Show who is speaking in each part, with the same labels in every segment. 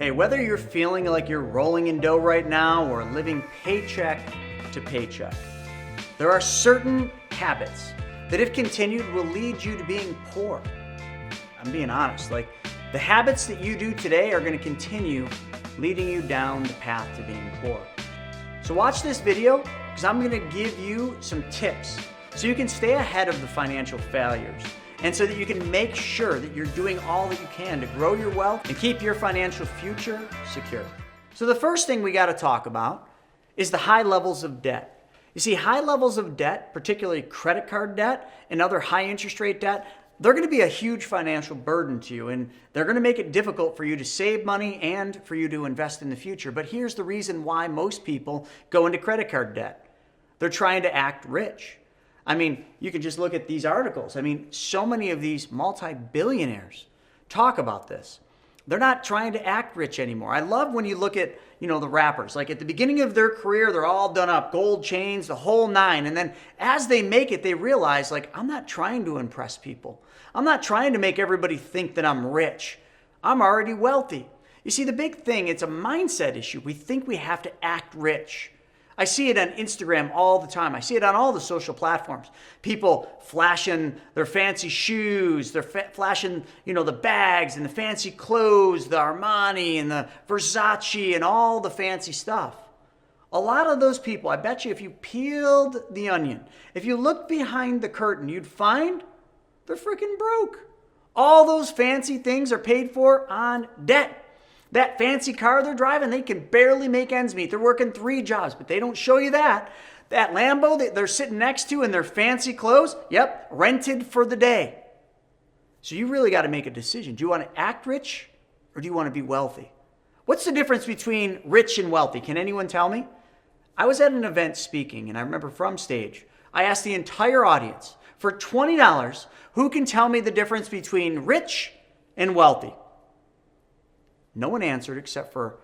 Speaker 1: Hey, whether you're feeling like you're rolling in dough right now or living paycheck to paycheck, there are certain habits that, if continued, will lead you to being poor. I'm being honest. The habits that you do today are going to continue leading you down the path to being poor. So watch this video because I'm going to give you some tips so you can stay ahead of the financial failures, and so that you can make sure that you're doing all that you can to grow your wealth and keep your financial future secure. So the first thing we got to talk about is the high levels of debt. You see, high levels of debt, particularly credit card debt and other high interest rate debt, they're going to be a huge financial burden to you, and they're going to make it difficult for you to save money and for you to invest in the future. But here's the reason why most people go into credit card debt. They're trying to act rich. I mean, you can just look at these articles. I mean, so many of these multi-billionaires talk about this. They're not trying to act rich anymore. I love when you look at, the rappers. Like at the beginning of their career, they're all done up, gold chains, the whole nine. And then as they make it, they realize, I'm not trying to impress people. I'm not trying to make everybody think that I'm rich. I'm already wealthy. You see, the big thing, it's a mindset issue. We think we have to act rich. I see it on Instagram all the time. I see it on all the social platforms. People flashing their fancy shoes. They're flashing, the bags and the fancy clothes, the Armani and the Versace and all the fancy stuff. A lot of those people, I bet you if you peeled the onion, if you looked behind the curtain, you'd find they're freaking broke. All those fancy things are paid for on debt. That fancy car they're driving, they can barely make ends meet. They're working 3 jobs, but they don't show you that. That Lambo that they're sitting next to in their fancy clothes, yep, rented for the day. So you really got to make a decision. Do you want to act rich or do you want to be wealthy? What's the difference between rich and wealthy? Can anyone tell me? I was at an event speaking, and I remember from stage, I asked the entire audience, for $20, who can tell me the difference between rich and wealthy? No one answered except for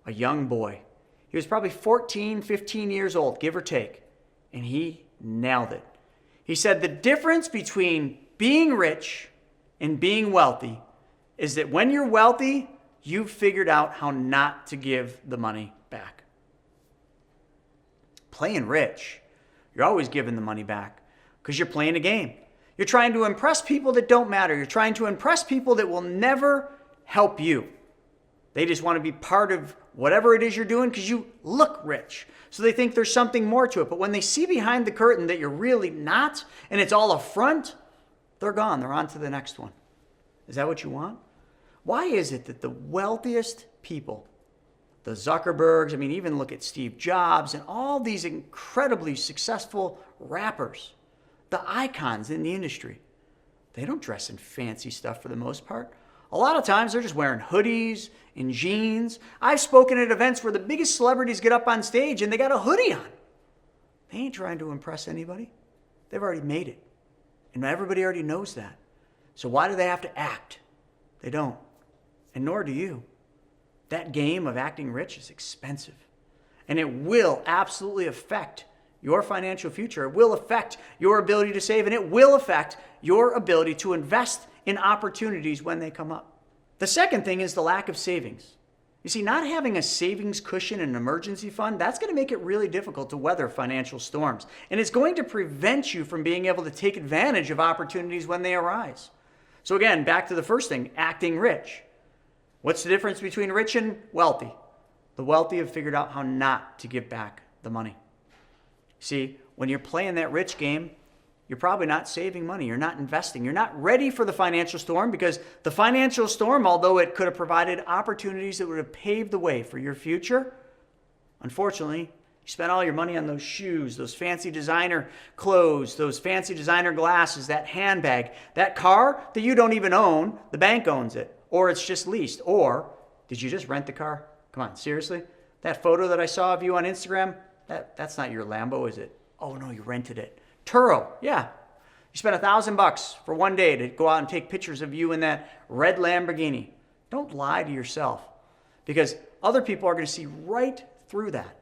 Speaker 1: a young boy. He was probably 14, 15 years old, give or take. And he nailed it. He said the difference between being rich and being wealthy is that when you're wealthy, you've figured out how not to give the money back. Playing rich, you're always giving the money back because you're playing a game. You're trying to impress people that don't matter. You're trying to impress people that will never help you. They just want to be part of whatever it is you're doing because you look rich. So they think there's something more to it. But when they see behind the curtain that you're really not, and it's all a front, they're gone. They're on to the next one. Is that what you want? Why is it that the wealthiest people, the Zuckerbergs, even look at Steve Jobs and all these incredibly successful rappers, the icons in the industry, they don't dress in fancy stuff for the most part. A lot of times they're just wearing hoodies and jeans. I've spoken at events where the biggest celebrities get up on stage and they got a hoodie on. They ain't trying to impress anybody. They've already made it. And everybody already knows that. So why do they have to act? They don't. And nor do you. That game of acting rich is expensive. And it will absolutely affect your financial future. It will affect your ability to save, and it will affect your ability to invest in opportunities when they come up. The second thing is the lack of savings. You see, not having a savings cushion and an emergency fund, that's going to make it really difficult to weather financial storms. And it's going to prevent you from being able to take advantage of opportunities when they arise. So again, back to the first thing, acting rich. What's the difference between rich and wealthy? The wealthy have figured out how not to give back the money. See, when you're playing that rich game, you're probably not saving money. You're not investing. You're not ready for the financial storm because the financial storm, although it could have provided opportunities that would have paved the way for your future, unfortunately, you spent all your money on those shoes, those fancy designer clothes, those fancy designer glasses, that handbag, that car that you don't even own. The bank owns it, or it's just leased. Or did you just rent the car? Come on, seriously? That photo that I saw of you on Instagram, that's not your Lambo, is it? Oh no, you rented it. Turo, yeah. You spent $1,000 for one day to go out and take pictures of you in that red Lamborghini. Don't lie to yourself because other people are going to see right through that.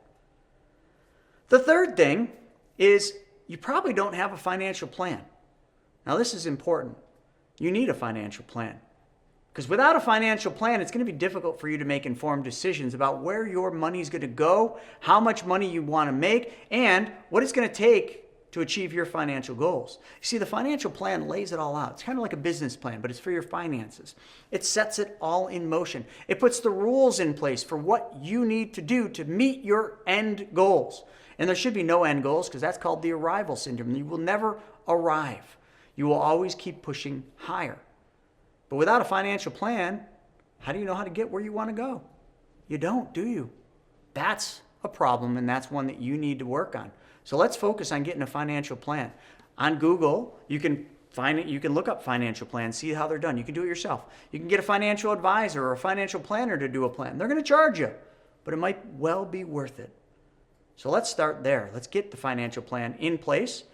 Speaker 1: The third thing is you probably don't have a financial plan. Now, this is important. You need a financial plan. Because without a financial plan, it's going to be difficult for you to make informed decisions about where your money is going to go, how much money you want to make, and what it's going to take to achieve your financial goals. You see, the financial plan lays it all out. It's kind of like a business plan, but it's for your finances. It sets it all in motion. It puts the rules in place for what you need to do to meet your end goals. And there should be no end goals because that's called the arrival syndrome. You will never arrive. You will always keep pushing higher. But without a financial plan, how do you know how to get where you want to go? You don't, do you? That's a problem, and that's one that you need to work on. So let's focus on getting a financial plan. On Google, you can find it. You can look up financial plans, see how they're done. You can do it yourself. You can get a financial advisor or a financial planner to do a plan. They're going to charge you, but it might well be worth it. So let's start there. Let's get the financial plan in place,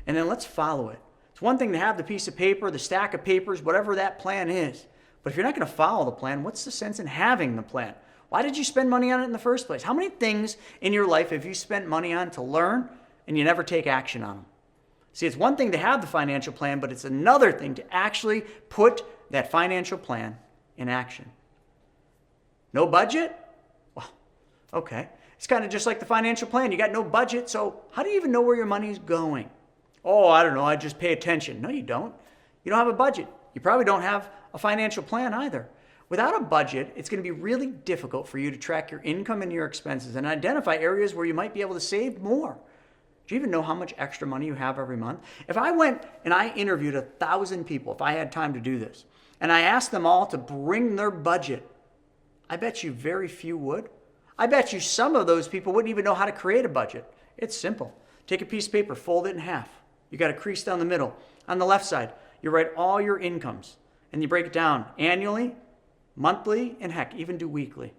Speaker 1: and then let's follow it. It's one thing to have the piece of paper, the stack of papers, whatever that plan is. But if you're not going to follow the plan, what's the sense in having the plan? Why did you spend money on it in the first place? How many things in your life have you spent money on to learn and you never take action on them? See, it's one thing to have the financial plan, but it's another thing to actually put that financial plan in action. No budget? Well, okay. It's kind of just like the financial plan. You got no budget, so how do you even know where your money is going? Oh, I don't know. I just pay attention. No, you don't. You don't have a budget. You probably don't have a financial plan either. Without a budget, it's going to be really difficult for you to track your income and your expenses and identify areas where you might be able to save more. Do you even know how much extra money you have every month? If I went and I interviewed 1,000 people, if I had time to do this, and I asked them all to bring their budget, I bet you very few would. I bet you some of those people wouldn't even know how to create a budget. It's simple. Take a piece of paper, fold it in half. You got a crease down the middle. On the left side, you write all your incomes, and you break it down annually, monthly, and heck, even do weekly.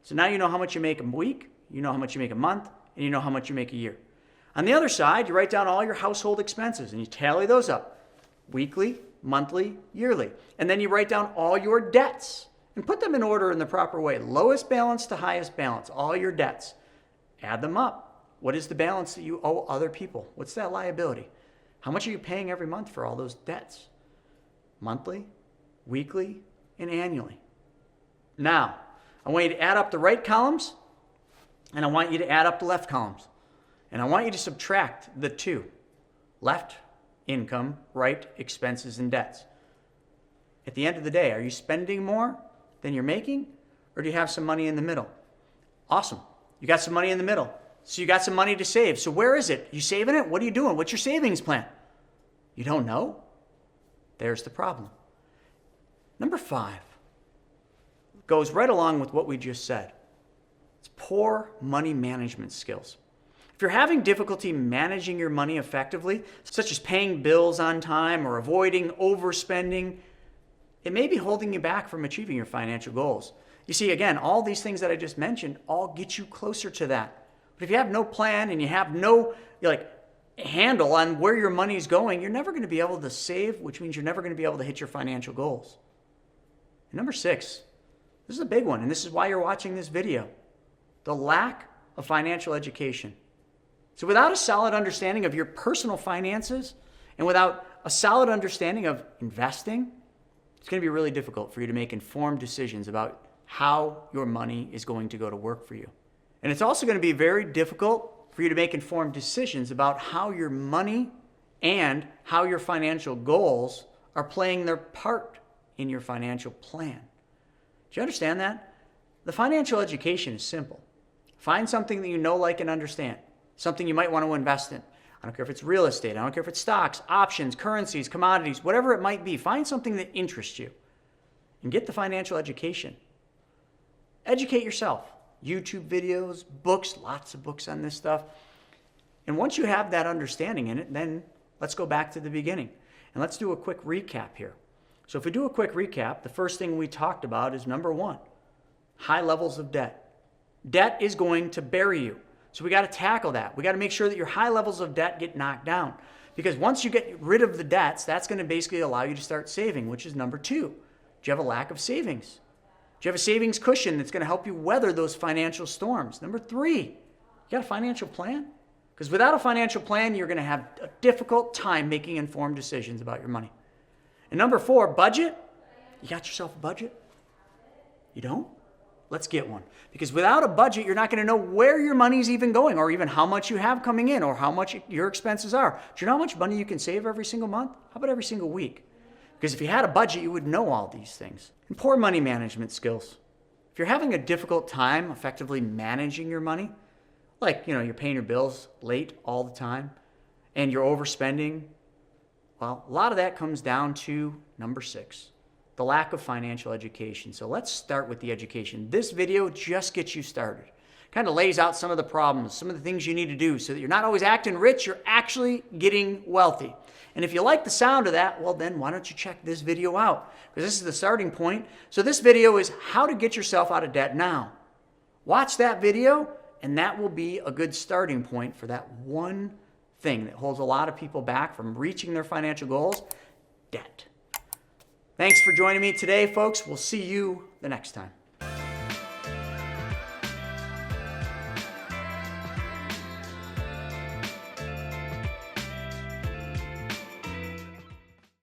Speaker 1: So now you know how much you make a week, you know how much you make a month, and you know how much you make a year. On the other side, you write down all your household expenses, and you tally those up, weekly, monthly, yearly. And then you write down all your debts and put them in order in the proper way, lowest balance to highest balance, all your debts. Add them up. What is the balance that you owe other people? What's that liability? How much are you paying every month for all those debts? Monthly, weekly, and annually. Now, I want you to add up the right columns, and I want you to add up the left columns. And I want you to subtract the two. Left, income, right, expenses and debts. At the end of the day, are you spending more than you're making, or do you have some money in the middle? Awesome. You got some money in the middle. So you got some money to save. So where is it? You saving it? What are you doing? What's your savings plan? You don't know? There's the problem. Number 5 goes right along with what we just said. It's poor money management skills. If you're having difficulty managing your money effectively, such as paying bills on time or avoiding overspending, it may be holding you back from achieving your financial goals. You see, again, all these things that I just mentioned all get you closer to that. But if you have no plan and you have no handle on where your money is going, you're never going to be able to save, which means you're never going to be able to hit your financial goals. And number 6, this is a big one, and this is why you're watching this video. The lack of financial education. So without a solid understanding of your personal finances and without a solid understanding of investing, it's going to be really difficult for you to make informed decisions about how your money is going to go to work for you. And it's also going to be very difficult for you to make informed decisions about how your money and how your financial goals are playing their part in your financial plan. Do you understand that? The financial education is simple. Find something that you know, like, and understand. Something you might want to invest in. I don't care if it's real estate. I don't care if it's stocks, options, currencies, commodities, whatever it might be. Find something that interests you and get the financial education. Educate yourself. YouTube videos, books, lots of books on this stuff. And once you have that understanding in it, then let's go back to the beginning. And let's do a quick recap here. So if we do a quick recap, the first thing we talked about is number 1, high levels of debt. Debt is going to bury you. So we got to tackle that. We got to make sure that your high levels of debt get knocked down. Because once you get rid of the debts, that's going to basically allow you to start saving, which is number 2. Do you have a lack of savings? Do you have a savings cushion that's going to help you weather those financial storms? Number 3, you got a financial plan? Because without a financial plan, you're going to have a difficult time making informed decisions about your money. And number 4, budget. You got yourself a budget? You don't? Let's get one. Because without a budget, you're not going to know where your money's even going, or even how much you have coming in, or how much your expenses are. Do you know how much money you can save every single month? How about every single week? Because if you had a budget, you would know all these things. And poor money management skills. If you're having a difficult time effectively managing your money, like, you're paying your bills late all the time, and you're overspending, well, a lot of that comes down to number 6. The lack of financial education. So let's start with the education. This video just gets you started. Kind of lays out some of the problems, some of the things you need to do so that you're not always acting rich, you're actually getting wealthy. And if you like the sound of that, well then why don't you check this video out? Because this is the starting point. So this video is how to get yourself out of debt now. Watch that video and that will be a good starting point for that one thing that holds a lot of people back from reaching their financial goals, debt. Thanks for joining me today, folks. We'll see you the next time.